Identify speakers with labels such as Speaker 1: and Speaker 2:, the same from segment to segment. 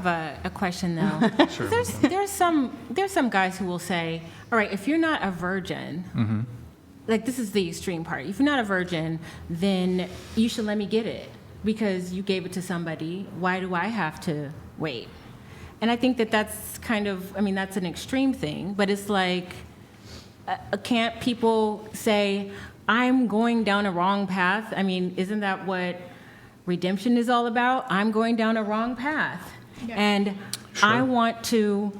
Speaker 1: A question though.
Speaker 2: Sure.
Speaker 1: There's some guys who will say, all right, if you're not a virgin,
Speaker 2: Mm-hmm.
Speaker 1: like this is the extreme part. If you're not a virgin, then you should let me get it because you gave it to somebody. Why do I have to wait? And I think that's kind of, I mean, that's an extreme thing, but it's like, can't people say, I'm going down a wrong path? I mean, isn't that what redemption is all about? I'm going down a wrong path.
Speaker 3: Yeah.
Speaker 1: And
Speaker 2: Sure.
Speaker 1: I want to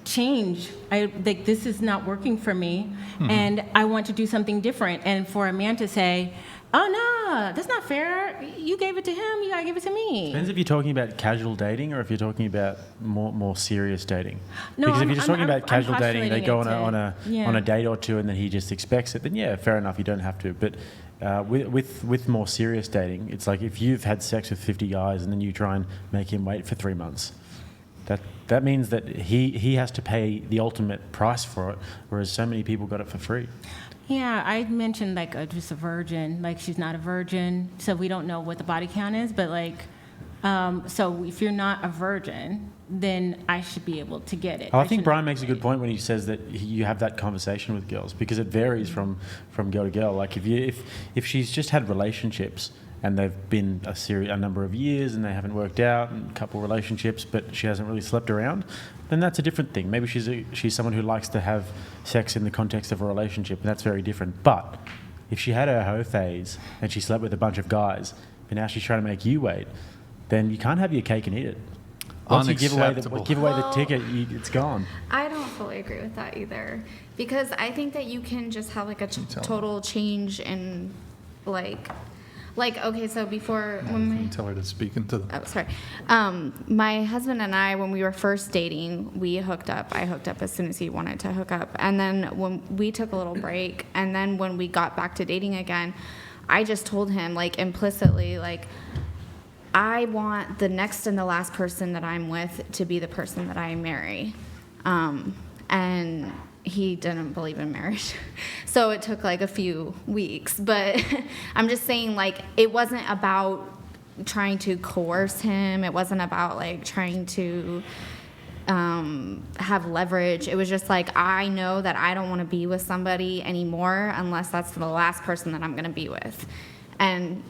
Speaker 1: change. Like this is not working for me, and I want to do something different. And for a man to say, "Oh no, that's not fair. You gave it to him. You gotta give it to me."
Speaker 4: Depends if you're talking about casual dating or if you're talking about more serious dating.
Speaker 1: No,
Speaker 4: because if
Speaker 1: I'm-
Speaker 4: you're just talking
Speaker 1: I'm-
Speaker 4: about
Speaker 1: I'm
Speaker 4: casual dating, they go
Speaker 1: postulating
Speaker 4: on a date or two, and then he just expects it. Then yeah, fair enough. You don't have to. But with more serious dating, it's like if you've had sex with 50 guys and then you try and make him wait for 3 months. That means that he has to pay the ultimate price for it, whereas so many people got it for free.
Speaker 1: Yeah, I mentioned like just a virgin, like she's not a virgin, so we don't know what the body count is. But like, so if you're not a virgin, then I should be able to get it.
Speaker 4: I think
Speaker 1: shouldn't
Speaker 4: Brian makes a
Speaker 1: wait.
Speaker 4: good point when he says that you have that conversation with girls because it varies from girl to girl. Like if she's just had relationships and they've been a number of years and they haven't worked out, and a couple of relationships, but she hasn't really slept around, then that's a different thing. Maybe she's someone who likes to have sex in the context of a relationship, and that's very different. But if she had her hoe phase and she slept with a bunch of guys, but now she's trying to make you wait, then you can't have your cake and eat it. Once you give away the ticket, it's gone.
Speaker 3: I don't fully agree with that either, because I think that you can just have like a total change in like okay, so before when
Speaker 2: Tell her to speak into the...
Speaker 3: oh sorry, my husband and I, when we were first dating, we hooked up. I hooked up as soon as he wanted to hook up, and then when we took a little break, and then when we got back to dating again, I just told him like implicitly like, I want the next and the last person that I'm with to be the person that I marry. And he didn't believe in marriage. So it took like a few weeks. But I'm just saying, like, it wasn't about trying to coerce him. It wasn't about like trying to have leverage. It was just like, I know that I don't want to be with somebody anymore unless that's the last person that I'm going to be with. And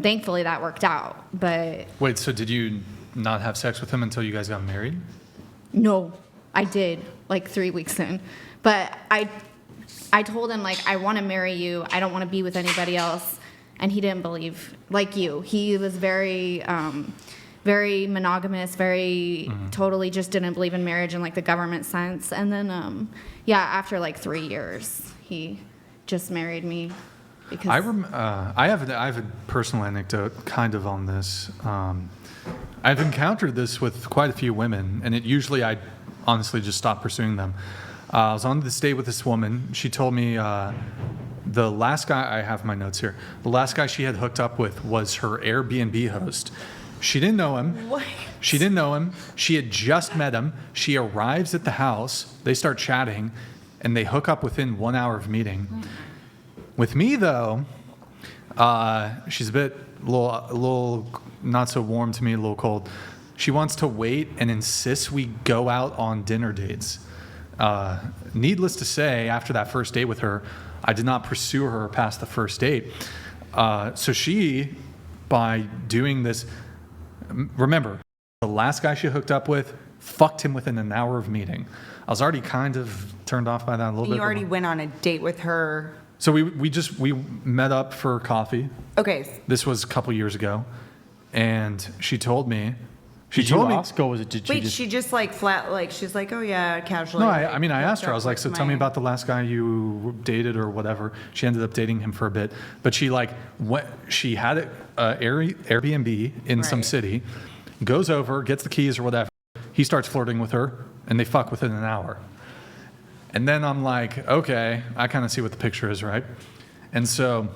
Speaker 3: thankfully that worked out. But
Speaker 2: Wait, so did you not have sex with him until you guys got married?
Speaker 3: no, I did like 3 weeks in. But I told him like, I want to marry you. I don't want to be with anybody else. And he didn't believe, like you. He was very very monogamous, very totally just didn't believe in marriage in like the government sense. And then after like 3 years, he just married me. Because
Speaker 2: I have a personal anecdote kind of on this. I've encountered this with quite a few women, and I honestly just stopped pursuing them. I was on this date with this woman. She told me the last guy, I have my notes here, the last guy she had hooked up with was her Airbnb host. She didn't know him.
Speaker 3: What?
Speaker 2: She didn't know him. She had just met him. She arrives at the house. They start chatting, and they hook up within 1 hour of meeting. With me, though, she's a little not so warm to me, a little cold. She wants to wait and insists we go out on dinner dates. Needless to say, after that first date with her, I did not pursue her past the first date. So she, by doing this, remember, the last guy she hooked up with fucked him within an hour of meeting. I was already kind of turned off by that a little bit.
Speaker 5: You already went on a date with her.
Speaker 2: So we met up for coffee.
Speaker 5: Okay.
Speaker 2: This was a couple years ago, and she told me.
Speaker 4: Did you ask, or was it? Did
Speaker 5: Wait,
Speaker 4: just?
Speaker 5: she just like flat, like she's like, oh yeah, casually.
Speaker 2: No,
Speaker 5: like,
Speaker 2: I asked her. I
Speaker 5: hooked
Speaker 2: was
Speaker 5: up
Speaker 2: like, so
Speaker 5: with
Speaker 2: tell me
Speaker 5: my-
Speaker 2: about the last guy you dated or whatever. She ended up dating him for a bit, but she she had an Airbnb in some
Speaker 5: Right.
Speaker 2: city, goes over, gets the keys or whatever. He starts flirting with her, and they fuck within an hour. And then I'm like, okay, I kind of see what the picture is, right? And so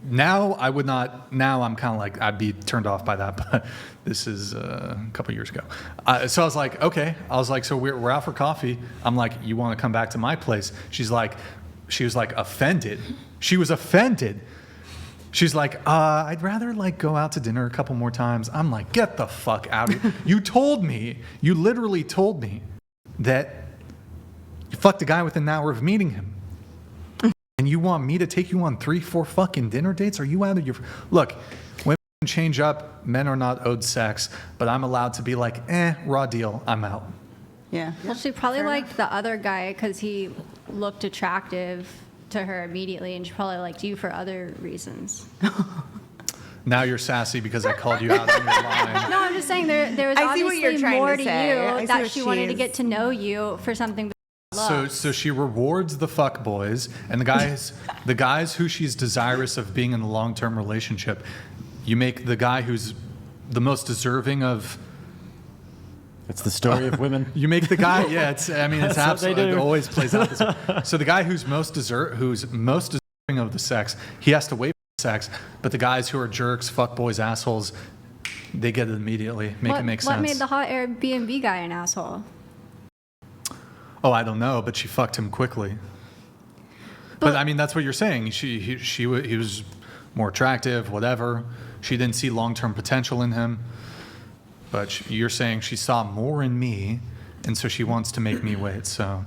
Speaker 2: now I'm kind of like, I'd be turned off by that, but this is a couple years ago. So I was like, okay. I was like, so we're out for coffee. I'm like, you want to come back to my place? She was like offended. She was offended. She's like, I'd rather like go out to dinner a couple more times. I'm like, get the fuck out of here. You literally told me that you fucked a guy within an hour of meeting him. And you want me to take you on 3-4 fucking dinner dates? Are you out of your... Look, women can change up. Men are not owed sex. But I'm allowed to be like, raw deal. I'm out.
Speaker 5: Yeah.
Speaker 6: Well, she probably liked the other guy because he looked attractive to her immediately, and she probably liked you for other reasons.
Speaker 2: Now you're sassy because I called you out on your line.
Speaker 6: No, I'm just saying there was
Speaker 5: I see what you're
Speaker 6: obviously
Speaker 5: trying
Speaker 6: more
Speaker 5: to
Speaker 6: to
Speaker 5: say. I see
Speaker 6: you that
Speaker 5: what
Speaker 6: she wanted to
Speaker 5: she's-
Speaker 6: get to know you for something.
Speaker 2: So she rewards the fuck boys and the guys who she's desirous of being in a long-term relationship. You make the guy who's the most deserving of...
Speaker 4: It's the story of women.
Speaker 2: You make the guy, it's
Speaker 4: That's what they
Speaker 2: absolutely,
Speaker 4: do.
Speaker 2: it always plays out this way. So the guy who's most deserving of the sex, he has to wait for sex, but the guys who are jerks, fuck boys, assholes, they get it immediately. Make it make sense.
Speaker 6: What made the hot Airbnb guy an asshole?
Speaker 2: Oh, I don't know, but she fucked him quickly. But I mean, that's what you're saying. He was more attractive, whatever. She didn't see long-term potential in him. But you're saying she saw more in me, and so she wants to make me wait. So,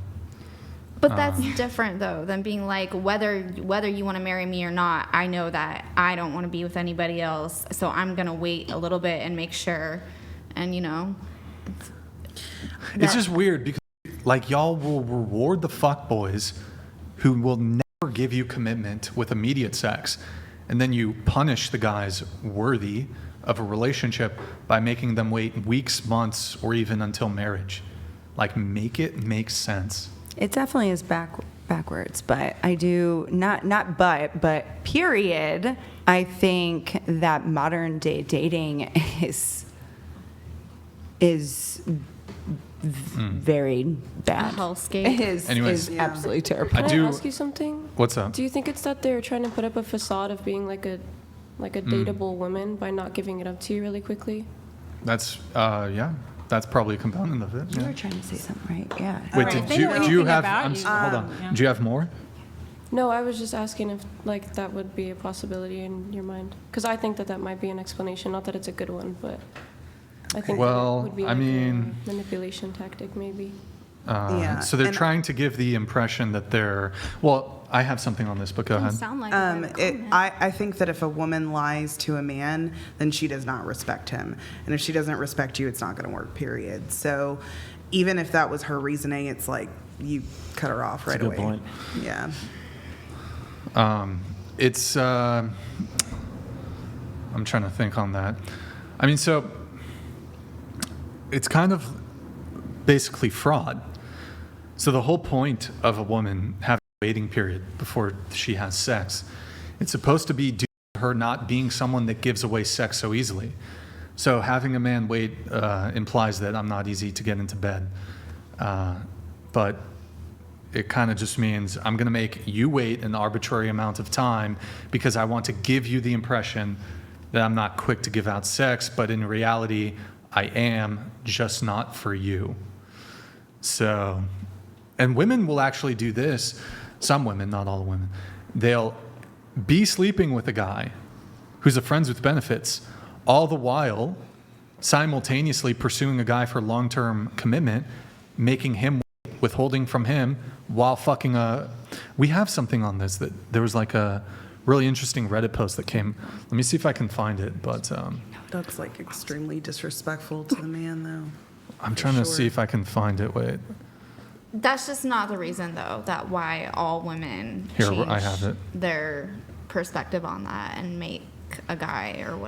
Speaker 3: But that's different though than being like whether you want to marry me or not. I know that I don't want to be with anybody else, so I'm gonna wait a little bit and make sure. And
Speaker 2: it's just weird because like y'all will reward the fuck boys who will never give you commitment with immediate sex, and then you punish the guys worthy of a relationship by making them wait weeks, months, or even until marriage. Like, make it make sense.
Speaker 5: It definitely is backwards, but I do but period. I think that modern day dating is very bad.
Speaker 3: A hellscape.
Speaker 5: It is,
Speaker 2: Anyways.
Speaker 5: is absolutely terrible.
Speaker 7: Can I
Speaker 2: do-
Speaker 7: ask you something?
Speaker 2: What's up?
Speaker 7: Do you think it's that they're trying to put up a facade of being like a dateable woman by not giving it up to you really quickly?
Speaker 2: That's that's probably a component of it.
Speaker 5: You
Speaker 2: Yeah.
Speaker 5: were trying to say something, right? Yeah.
Speaker 2: Wait,
Speaker 1: Right.
Speaker 2: did
Speaker 1: They
Speaker 2: you,
Speaker 1: know
Speaker 2: do you
Speaker 1: anything
Speaker 2: have?
Speaker 1: about you.
Speaker 2: Hold on.
Speaker 1: Yeah.
Speaker 2: Do you have more?
Speaker 7: No, I was just asking if like that would be a possibility in your mind, because I think that might be an explanation. Not that it's a good one, but I think
Speaker 2: Well,
Speaker 7: that it would be
Speaker 2: I
Speaker 7: like
Speaker 2: mean-
Speaker 7: a manipulation tactic, maybe.
Speaker 5: Yeah,
Speaker 2: So they're
Speaker 5: and-
Speaker 2: trying to give the impression that they're. Well, I have something on this, but go
Speaker 6: Doesn't
Speaker 2: ahead.
Speaker 6: sound like a bad comment.
Speaker 5: I think that if a woman lies to a man, then she does not respect him. And if she doesn't respect you, it's not going to work, period. So even if that was her reasoning, it's like you cut her off right
Speaker 4: That's a
Speaker 5: away.
Speaker 4: good point.
Speaker 5: Yeah.
Speaker 2: It's. I'm trying to think on that. I mean, so it's kind of basically fraud. So the whole point of a woman having a waiting period before she has sex, it's supposed to be due to her not being someone that gives away sex so easily. So having a man wait implies that I'm not easy to get into bed. But it kind of just means I'm going to make you wait an arbitrary amount of time because I want to give you the impression that I'm not quick to give out sex, but in reality, I am, just not for you. So, and women will actually do this. Some women, not all women. They'll be sleeping with a guy who's a friends with benefits, all the while simultaneously pursuing a guy for long-term commitment, making him wait, withholding from him while fucking a... We have something on this that there was like a really interesting Reddit post that came. Let me see if I can find it, but
Speaker 5: That's like extremely disrespectful to the man, though.
Speaker 2: I'm trying to see if I can find it. Wait.
Speaker 3: That's just not the reason though that why all women
Speaker 2: Here,
Speaker 3: change
Speaker 2: I have it.
Speaker 3: their perspective on that and make a guy or what.